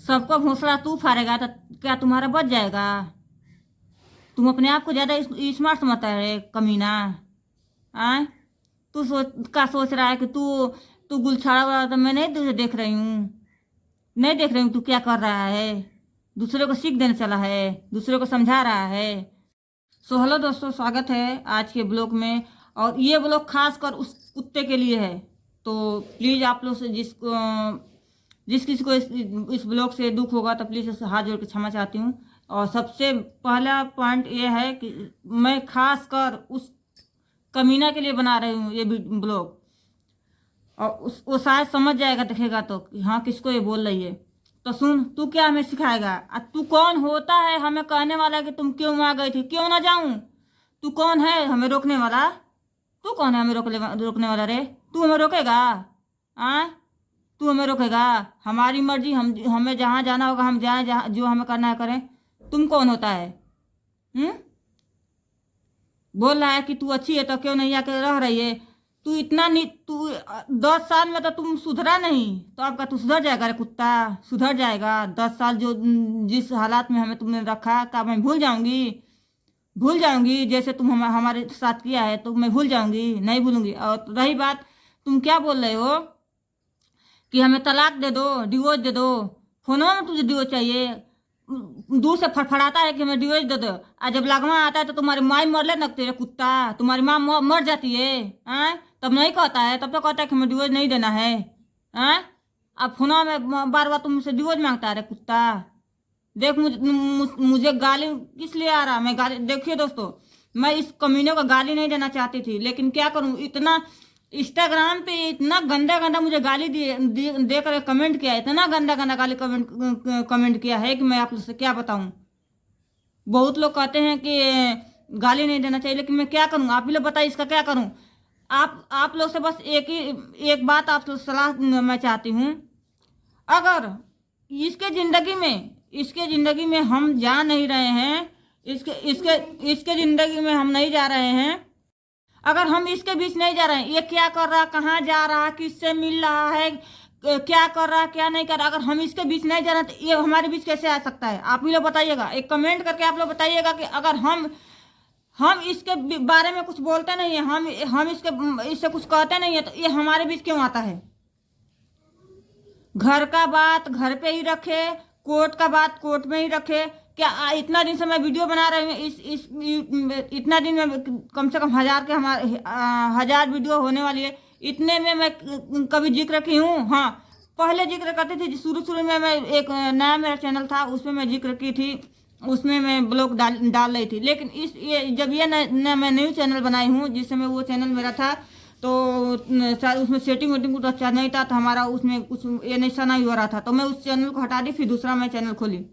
सबका घोंसला तू फाड़ेगा तो क्या तुम्हारा बच जाएगा? तुम अपने आप को ज्यादा स्मार्ट समझता है कमीना। आय तू सोच रहा है कि तू तू गुलछाड़ा हुआ तो मैं नहीं तुझे देख रही हूँ। नहीं देख रही हूँ तू क्या कर रहा है। दूसरे को सीख देने चला है, दूसरे को समझा रहा है। सो हेलो दोस्तों, स्वागत है आज के ब्लॉग में। और ये ब्लॉग खास कर उस कुत्ते के लिए है। तो प्लीज़ आप लोग से जिस किसी को इस ब्लॉग से दुख होगा तो प्लीज़ उसे हाथ जोड़ के क्षमा चाहती हूँ। और सबसे पहला पॉइंट ये है कि मैं खास कर उस कमीना के लिए बना रही हूँ ये ब्लॉग। और वो शायद समझ जाएगा, देखेगा तो कि हाँ किसको ये बोल रही है। तो सुन, तू क्या हमें सिखाएगा? तू कौन होता है हमें कहने वाला कि तुम क्यों आ गई थी, क्यों ना जाऊं? तू कौन है हमें रोकने वाला? तू कौन है हमें रोकने वाला रे? तू हमें रोकेगा? आ तू हमें रोकेगा? हमारी मर्जी, हमें जहाँ जाना होगा हम जाएं, जहाँ जो हमें करना है करें। तुम कौन होता है? हम्म बोल रहा है कि तू अच्छी है तो क्यों नहीं आके रह रही है? तू 10 साल में तो तुम सुधरा नहीं, तो आपका तू सुधर जाएगा रे कुत्ता? सुधर जाएगा? 10 साल जो जिस हालात में हमें तुमने रखा, क्या मैं भूल जाऊंगी? भूल जाऊंगी जैसे तुम हमारे साथ किया है तो मैं भूल जाऊंगी? नहीं भूलूंगी। और रही बात, तुम क्या बोल रहे हो कि हमें तलाक दे दो, डिवोर्स दे दो। फोनों में तुझे डिवोर्स चाहिए? दूर से फड़फड़ाता है कि हमें डिवोर्स दे दो, और जब लगवा आता है तो तुम्हारी माँ मरले लगती है कुत्ता। तुम्हारी माँ मर जाती है तब नहीं कहता है, तब तो कहता है कि हमें डिवोर्स नहीं देना है। अब फोना में बार बार तुमसे डिवोर्स मांगता है रे कुत्ता। देख मुझे गाली किस लिए आ रहा? मैं गाली, देखिए दोस्तों, मैं इस कमीने को गाली नहीं देना चाहती थी, लेकिन क्या करूं, इतना इंस्टाग्राम पे इतना गंदा गंदा मुझे गाली दे कर कमेंट किया, इतना गंदा गंदा गाली कमेंट किया है कि मैं आप लोग से क्या बताऊं। बहुत लोग कहते हैं कि गाली नहीं देना चाहिए, लेकिन मैं क्या करूं? आप ही लोग बताइए इसका क्या करूं। आप लोग से बस एक बात आप लोग सलाह मैं चाहती हूँ। अगर इसके जिंदगी में हम जा नहीं रहे हैं, इसके इसके इसके जिंदगी में हम नहीं जा रहे हैं, अगर हम इसके बीच नहीं जा रहे हैं, ये क्या कर रहा, कहाँ जा रहा, किससे मिल रहा है, क्या कर रहा, क्या नहीं कर रहा, अगर हम इसके बीच नहीं जा रहे तो ये हमारे बीच कैसे आ सकता है? आप ही लोग बताइएगा, एक कमेंट करके आप लोग बताइएगा कि अगर हम इसके बारे में कुछ बोलते नहीं है, हम इससे कुछ कहते नहीं है, तो ये हमारे बीच क्यों आता है? घर का बात घर पे ही रखे, कोर्ट का बात कोर्ट में ही रखे। क्या इतना दिन से मैं वीडियो बना रही हूँ, इस इतना दिन में कम से कम 1000 के हमारे 1000 वीडियो होने वाली है। इतने में मैं कभी जिक्र की हूँ? हाँ, पहले जिक्र करती थी, शुरू में मैं एक नया मेरा चैनल था उसमें मैं जिक्र की थी, उसमें मैं ब्लॉग डाल रही थी। लेकिन जब ये मैं न्यू चैनल बनाई हूँ, जिस समय वो चैनल मेरा था तो शायद उसमें सेटिंग वेटिंग कुछ अच्छा नहीं था, तो हमारा उसमें कुछ ये नहीं नहीं हो रहा था, तो मैं उस चैनल को हटा दी, फिर दूसरा मैं चैनल खोली।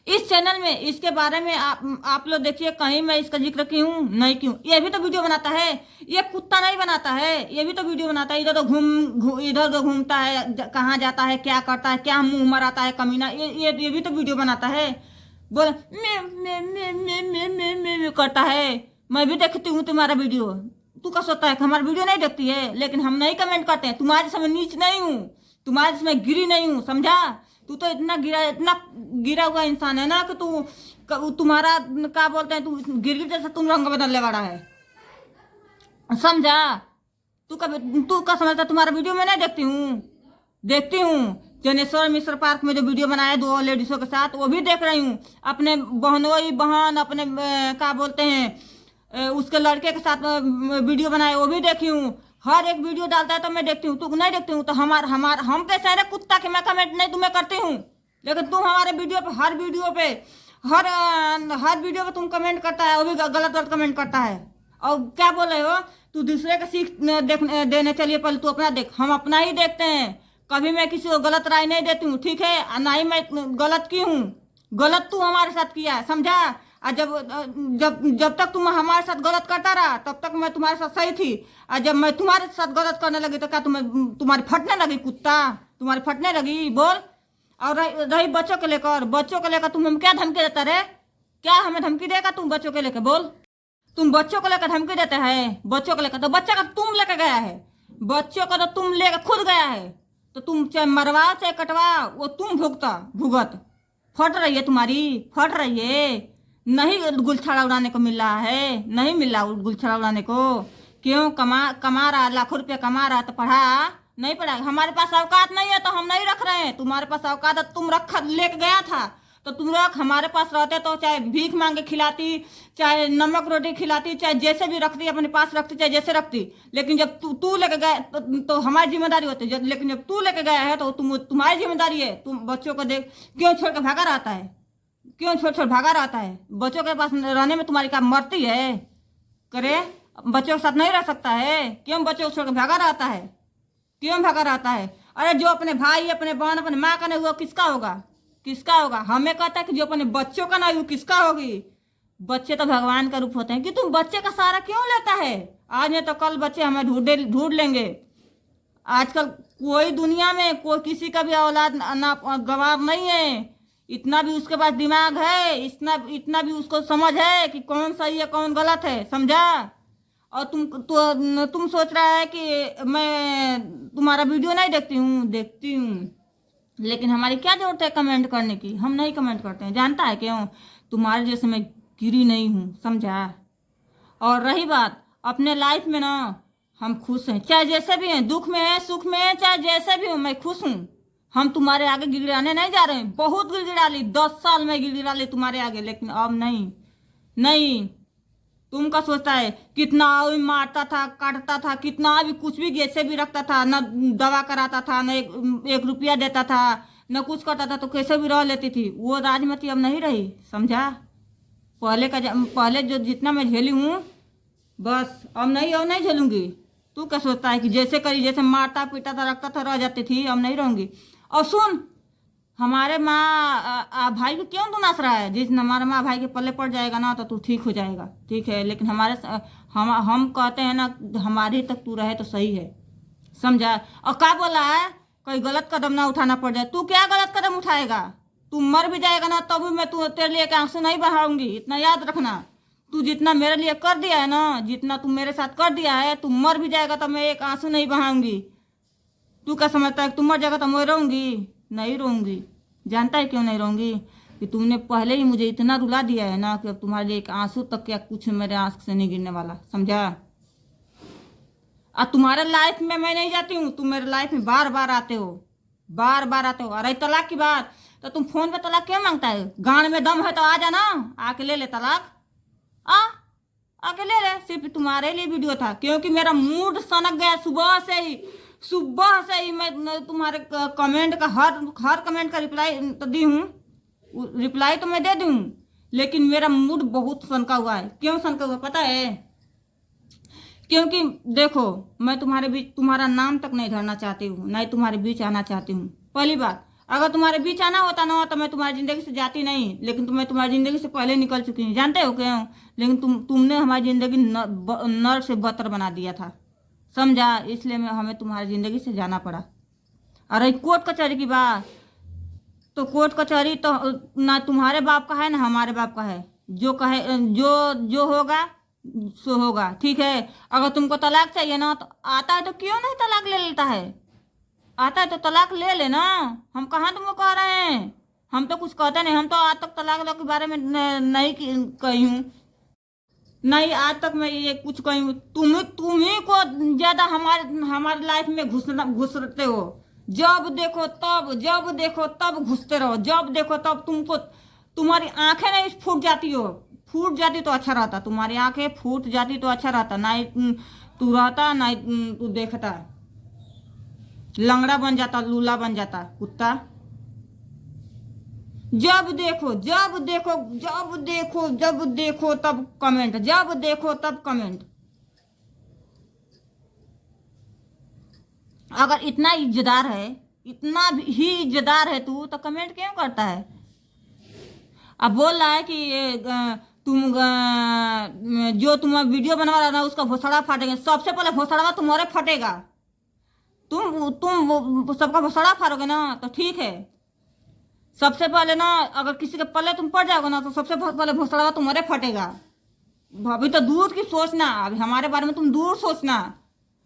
इस चैनल में इसके बारे में आप लोग देखिए, कहीं मैं इसका जिक्र की हूँ? नहीं क्यों? ये भी तो वीडियो बनाता है, ये कुत्ता नहीं बनाता है, ये भी तो वीडियो बनाता है। इधर तो इधर तो घूमता है, कहाँ जाता है, क्या करता है, क्या मुंह मराता है कमीना, ये भी तो वीडियो बनाता है। बोल मैं करता है। मैं भी देखती हूँ तुम्हारा वीडियो। तू क्या सोचता है कि हमारा वीडियो नहीं देखती है? लेकिन हम नहीं कमेंट करते हैं। तुम्हारे समय नीच नहीं हूँ, तुम्हारे समय गिरी नहीं हूँ, समझा? तू तो इतना गिरा हुआ इंसान है ना कि तुम्हारा क्या बोलते हैं, तू गिरगिट जैसा तुम रंग बदलने वाला है, समझा? तू का समझता? तुम्हारा वीडियो मैं नहीं देखती हूँ। जनेश्वर मिश्र पार्क में जो वीडियो बनाया 2 लेडीजों के साथ, वो भी देख रही हूँ। अपने बहन अपने क्या बोलते हैं उसके लड़के के साथ वीडियो बनाए, वो भी देखी हूँ। हर एक वीडियो डालता है तो मैं देखती हूँ, तू नहीं देखती हूँ? तो हम कैसे है कुत्ता के मैं कमेंट नहीं तुम्हें करती हूँ, लेकिन तुम हमारे वीडियो पे हर वीडियो पे तुम कमेंट करता है, वो भी गलत गलत कमेंट करता है। और क्या बोल रहे हो? तू दूसरे का सीख देने चलिए, पहले तू अपना देख। हम अपना ही देखते हैं, कभी मैं किसी को गलत राय नहीं देती हूँ, ठीक है? ना ही मैं गलत की हूँ, गलत तू हमारे साथ किया है, समझा? और जब तक तुम हमारे साथ गलत करता रहा तब तक मैं तुम्हारे साथ सही थी। और जब मैं तुम्हारे साथ गलत करने लगी तो क्या तुम्हारी फटने लगी कुत्ता? तुम्हारी फटने लगी? बोल। और रही बच्चों को लेकर तुम हमें क्या धमकी देता रे? क्या हमें धमकी देगा तुम बच्चों के लेकर? बोल। तुम बच्चों को लेकर धमकी देते हैं? बच्चों को लेकर तो बच्चा का तुम लेकर गया है, बच्चों का तो तुम लेकर खुद गया है। तो तुम चाहे मरवाओ चाहे कटवाओ, वो तुम भुगत। फट रही है तुम्हारी, फट रही है। नहीं गुलछड़ा उड़ाने को मिल रहा है, नहीं मिल रहा गुलछड़ा उड़ाने को। क्यों? कमा रहा, लाखों रुपया कमा रहा तो पढ़ा नहीं पढ़ा। हमारे पास औकात नहीं है तो हम नहीं रख रहे हैं। तुम्हारे पास औकात है, तुम रख लेके गया था तो तुम रख। हमारे पास रहते तो चाहे भीख मांग के खिलाती, चाहे नमक रोटी खिलाती, चाहे जैसे भी रखती, अपने पास रखती, चाहे जैसे रखती। लेकिन जब तू लेके गए तो हमारी जिम्मेदारी होती। लेकिन जब तू लेके गया है तो तुम्हारी जिम्मेदारी है। तुम बच्चों को देख क्यों छोड़ के भागा रहता है, क्यों छोड़ भागा रहता है? बच्चों के पास रहने में तुम्हारी क्या मरती है? करे बच्चों के साथ नहीं रह सकता है? क्यों बच्चों को छोड़ के भागा रहता है? क्यों भागा रहता है? अरे जो अपने भाई, अपने बहन, अपने माँ का नहीं हुआ, किसका होगा? किसका होगा? हमें कहता है कि जो अपने बच्चों का नहीं हुआ, किसका होगी? बच्चे तो भगवान का रूप होते हैं। कि तुम बच्चे का सहारा क्यों लेता है? आज नहीं तो कल बच्चे हमें ढूंढ लेंगे। आजकल कोई दुनिया में कोई किसी का भी औलाद ना गवार नहीं है। इतना भी उसके पास दिमाग है, इतना भी उसको समझ है कि कौन सही है कौन गलत है, समझा? और तुम सोच रहा है कि मैं तुम्हारा वीडियो नहीं देखती हूँ। लेकिन हमारी क्या जरूरत है कमेंट करने की? हम नहीं कमेंट करते हैं। जानता है क्यों? तुम्हारे जैसे मैं गिरी नहीं हूँ, समझा? और रही बात अपने लाइफ में ना, हम खुश हैं, चाहे जैसे भी हैं, दुख में है सुख में है, चाहे जैसे भी हूँ, मैं खुश हूँ। हम तुम्हारे आगे गिड़गिड़ाने नहीं जा रहे हैं। बहुत गिड़गिड़ा ली, 10 साल में गिड़गिड़ा ली तुम्हारे आगे, लेकिन अब नहीं। तुम का सोचता है कितना मारता था, काटता था, कितना भी कुछ भी जैसे भी रखता था, न दवा कराता था, न एक रुपया देता था, न कुछ करता था, तो कैसे भी रह लेती थी। वो राजमती अब नहीं रही, समझा? पहले जो जितना मैं झेली हूँ बस, अब नहीं झेलूंगी। तू क्या सोचता है कि जैसे करी, जैसे मारता पीटा था, रखता था, रह जाती थी, अब नहीं रहूंगी। और सुन, हमारे माँ भाई को क्यों तू नाच रहा है? जिस हमारे माँ भाई के पल्ले पड़ जाएगा ना तो तू ठीक हो जाएगा, ठीक है? लेकिन हम कहते हैं ना, हमारी तक तू रहे तो सही है, समझा? और क्या बोला है? कोई गलत कदम ना उठाना पड़ जाए। तू क्या गलत कदम उठाएगा? तू मर भी जाएगा ना तब भी मैं तेरे लिए आंसू नहीं बहाऊंगी, इतना याद रखना। तू जितना मेरे लिए कर दिया है ना, जितना तू मेरे साथ कर दिया है, तू मर भी जाएगा तो मैं एक आंसू नहीं बहाऊंगी। तू क्या समझता है? तुम मर जाएगा तो मैं रहूंगी? नहीं रहूंगी। जानता है क्यों नहीं रहूंगी? कि तुमने पहले ही मुझे इतना रुला दिया है ना कि अब तुम्हारे लिए एक आंसू तक क्या कुछ मेरे आंख से नहीं गिरने वाला, समझा? और तुम्हारे लाइफ में मैं नहीं जाती हूँ, तुम मेरे लाइफ में बार बार आते हो। अरे तलाक की बात, तो तुम फोन पे तलाक क्यों मांगता है? गान में दम है तो आ जाना, आके ले ले तलाक। आके ले ले। सिर्फ तुम्हारे लिए वीडियो था, क्योंकि मेरा मूड सनक गया सुबह से ही मैं तुम्हारे कमेंट का हर कमेंट का रिप्लाई तो दी हूँ, रिप्लाई तो मैं दे दी हूँ, लेकिन मेरा मूड बहुत सनका हुआ है। क्यों सनका हुआ पता है? क्योंकि देखो, मैं तुम्हारे बीच तुम्हारा नाम तक नहीं धरना चाहती हूँ, नहीं तुम्हारे बीच आना चाहती हूँ। पहली बात, अगर तुम्हारे बीच आना होता ना तो मैं तुम्हारी जिंदगी से जाती नहीं, लेकिन मैं तुम्हारी जिंदगी से पहले निकल चुकी हूँ। जानते हो क्यों? लेकिन तुमने हमारी जिंदगी नर से बदतर बना दिया था, समझा? इसलिए हमें तुम्हारी जिंदगी से जाना पड़ा। अरे कोर्ट कचहरी की बात, तो कोर्ट कचहरी तो ना तुम्हारे बाप का है ना हमारे बाप का है। जो कहे जो होगा सो होगा, ठीक है? अगर तुमको तलाक चाहिए ना तो आता है तो क्यों नहीं तलाक ले लेता है? आता है तो तलाक ले लेना। हम कहाँ तुमको कह रहे हैं? हम तो कुछ कहते नहीं। हम तो आज तक तलाक के बारे में नहीं कही हूँ, नहीं आज तक मैं ये कुछ कही हूँ। तुम ही को ज्यादा हमारे लाइफ में घुसते हो। जब देखो तब घुसते रहो, जब देखो तब तुमको तुम्हारी आंखें नहीं फूट जाती तो अच्छा रहता। तुम्हारी आंखें फूट जाती तो अच्छा रहता, नहीं तू रहता, नहीं तू देखता, लंगड़ा बन जाता, लूला बन जाता, कुत्ता। जब देखो तब कमेंट, अगर इतना ही इज्जतदार है तू तो कमेंट क्यों करता है? अब बोल रहा है कि जो तुम वीडियो बनवा रहा ना उसका भोसड़ा फाटेगा। सबसे पहले भोसड़ा तुम्हारे फटेगा। तुम सबका भोसड़ा फाड़ोगे ना तो ठीक है। सबसे पहले ना अगर किसी के पल्ले तुम पड़ जाओगे ना तो सबसे पहले भोसड़ा तुम्हारे फटेगा। अभी तो दूर की सोचना, अभी हमारे बारे में तुम दूर सोचना,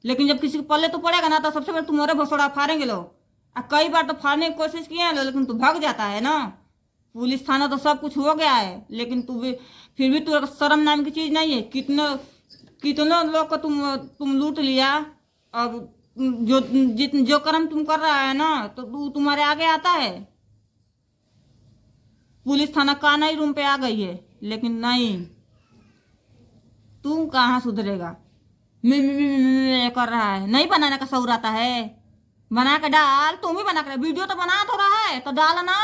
लेकिन जब किसी के पल्ले तो पड़ेगा ना तो सबसे पहले तुम्हारे भोसड़ा फाड़ेंगे लोग। कई बार तो फाड़ने की कोशिश किए हैं लेकिन तू भाग जाता है ना। पुलिस थाना तो सब कुछ हो गया है लेकिन तू भी फिर भी तू शर्म नाम की चीज नहीं है। कितने कितने लोग को तुम लूट लिया। अब जो कर्म तुम कर रहा है ना तो तू तुम्हारे आगे आता है। पुलिस थाना काना ही रूम पे आ गई है लेकिन नहीं, तू कहाँ सुधरेगा। कर रहा है, नहीं बनाने का शौर आता है। बना के डाल, तुम ही बना कर वीडियो तो बना तो रहा है तो डाल ना।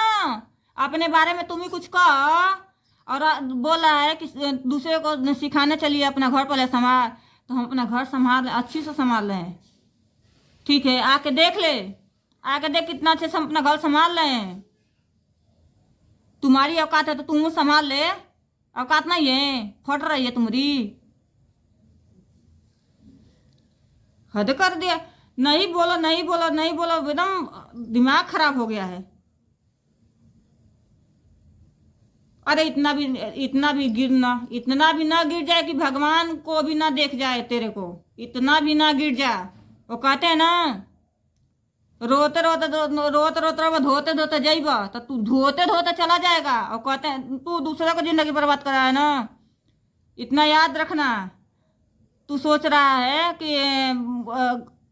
अपने बारे में तुम ही कुछ कह। और बोल रहा है कि दूसरे को सिखाने चलिए अपना घर पहले संभाल। तो हम अपना घर संभाल अच्छी से संभाल रहे हैं, ठीक है। आके देख ले, आके देख कितना अच्छे से हम अपना घर संभाल रहे हैं। तुम्हारी औकात है तो तुम संभाल ले, औकात नहीं है, फट रही है तुम्हारी। हद कर दिया। नहीं बोलो नहीं बोलो नहीं बोलो, एकदम दिमाग खराब हो गया है। अरे इतना भी इतना भी ना गिर जाए कि भगवान को भी ना देख जाए तेरे को। इतना भी ना गिर जा। वो कहते हैं ना रोते रोते रोते रोते धोते धोते जाइबा तो तू धोते धोते चला जाएगा। और कहते हैं तू दूसरे को जिंदगी बर्बाद करा है ना। इतना याद रखना। तू सोच रहा है कि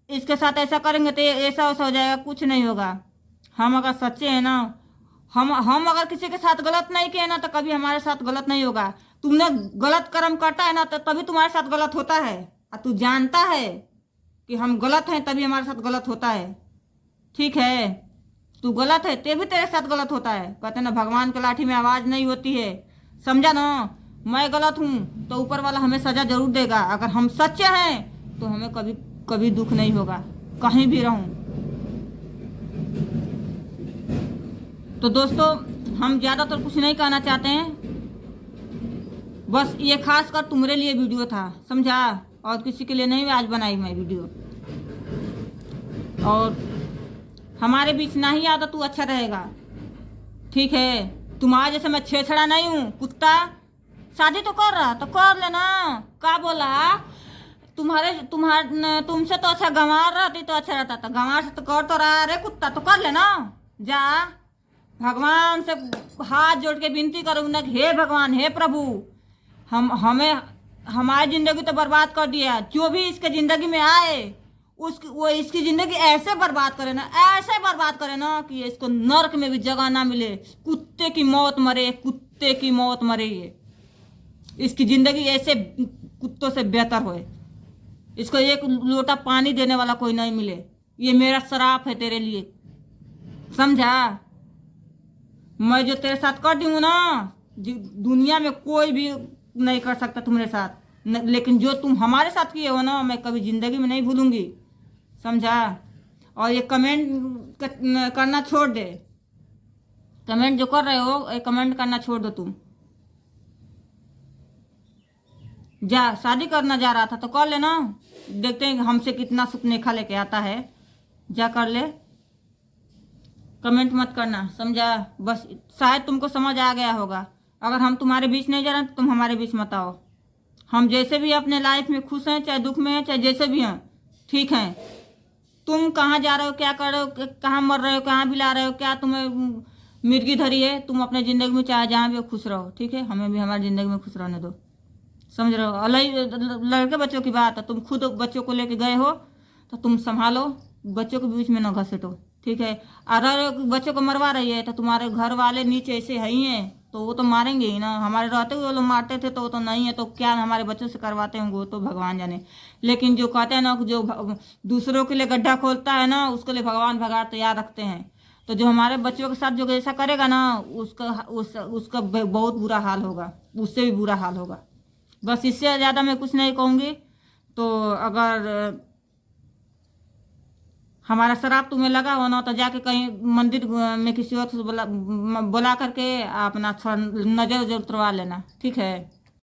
इसके साथ ऐसा करेंगे तो ऐसा वैसा हो जाएगा, कुछ नहीं होगा। हम अगर सच्चे हैं ना, हम अगर किसी के साथ गलत नहीं किए ना तो कभी हमारे साथ गलत नहीं होगा। तुमने गलत कर्म करता है ना तो तभी तुम्हारे साथ गलत होता है। और तू जानता है कि हम गलत हैं तभी हमारे साथ गलत होता है, ठीक है। तू गलत है ते भी तेरे साथ गलत होता है। कहते ना भगवान के लाठी में आवाज नहीं होती है, समझा ना। मैं गलत हूं तो ऊपर वाला हमें सजा जरूर देगा। अगर हम सच्चे हैं तो हमें कभी कभी दुख नहीं होगा, कहीं भी रहूं। तो दोस्तों हम ज्यादातर कुछ नहीं कहना चाहते हैं, बस ये खास कर तुम्हारे लिए वीडियो था, समझा। और किसी के लिए नहीं आज बनाई मैं वीडियो। और हमारे बीच ना ही आता तू अच्छा रहेगा, ठीक है। तुम्हारे जैसे मैं छेछड़ा नहीं हूँ कुत्ता। शादी तो कर रहा तो कर लेना, का बोला। तुमसे तो अच्छा गंवार रहती तो अच्छा रहता था। गंवार से तो कर तो रहा रे कुत्ता, तो कर लेना जा। भगवान से हाथ जोड़ के विनती करूँगा कि हे भगवान, हे प्रभु, हमें हमारी जिंदगी तो बर्बाद कर दिया। जो भी इसके जिंदगी में आए वो इसकी जिंदगी ऐसे बर्बाद करे ना, ऐसे बर्बाद करे ना कि इसको नर्क में भी जगह ना मिले। कुत्ते की मौत मरे, कुत्ते की मौत मरे। ये इसकी जिंदगी ऐसे कुत्तों से बेहतर होए। इसको एक लोटा पानी देने वाला कोई नहीं मिले। ये मेरा श्राप है तेरे लिए, समझा। मैं जो तेरे साथ कर दूंगा ना, दुनिया में कोई भी नहीं कर सकता तुम्हारे साथ। लेकिन जो तुम हमारे साथ किए हो ना, मैं कभी जिंदगी में नहीं भूलूंगी, समझा। और ये कमेंट करना छोड़ दे। कमेंट जो कर रहे हो ये कमेंट करना छोड़ दो तुम। जा शादी करना जा रहा था तो कर लेना, देखते हैं हमसे कितना सुपनेखा लेके आता है। जा कर ले, कमेंट मत करना, समझा। बस शायद तुमको समझ आ गया होगा। अगर हम तुम्हारे बीच नहीं जा रहे तो तुम हमारे बीच मत आओ। हम जैसे भी अपने लाइफ में खुश हैं, चाहे दुख में हैं, चाहे जैसे भी हैं, ठीक हैं। तुम कहाँ जा रहे हो, क्या कर रहे हो, कहाँ मर रहे हो, कहाँ बिला रहे हो, क्या तुम्हें मिर्गी धरी है। तुम अपने ज़िंदगी में चाहे जहाँ भी खुश रहो, ठीक है। हमें भी हमारी ज़िंदगी में खुश रहने दो, समझ रहे हो। लड़के बच्चों की बात है, तुम खुद बच्चों को लेके गए हो तो तुम संभालो, बच्चों के बीच में न घसीटो, ठीक है। अगर बच्चों को मरवा रही है तो तुम्हारे घर वाले नीचे ऐसे है ही हैं तो वो तो मारेंगे ही ना। हमारे रहते हुए वो लोग मारते थे तो वो तो नहीं है, तो क्या हमारे बच्चों से करवाते होंगे वो तो भगवान जाने। लेकिन जो कहते हैं ना, जो दूसरों के लिए गड्ढा खोलता है ना, उसके लिए भगवान भगाड़ तैयार रखते हैं। तो जो हमारे बच्चों के साथ जो ऐसा करेगा ना, उसका बहुत बुरा हाल होगा, उससे भी बुरा हाल होगा। बस इससे ज़्यादा मैं कुछ नहीं कहूँगी। तो अगर हमारा शराब तुम्हें लगा हो ना तो जाके कहीं मंदिर में किसी और से बुला करके अपना नजर उतरवा लेना, ठीक है।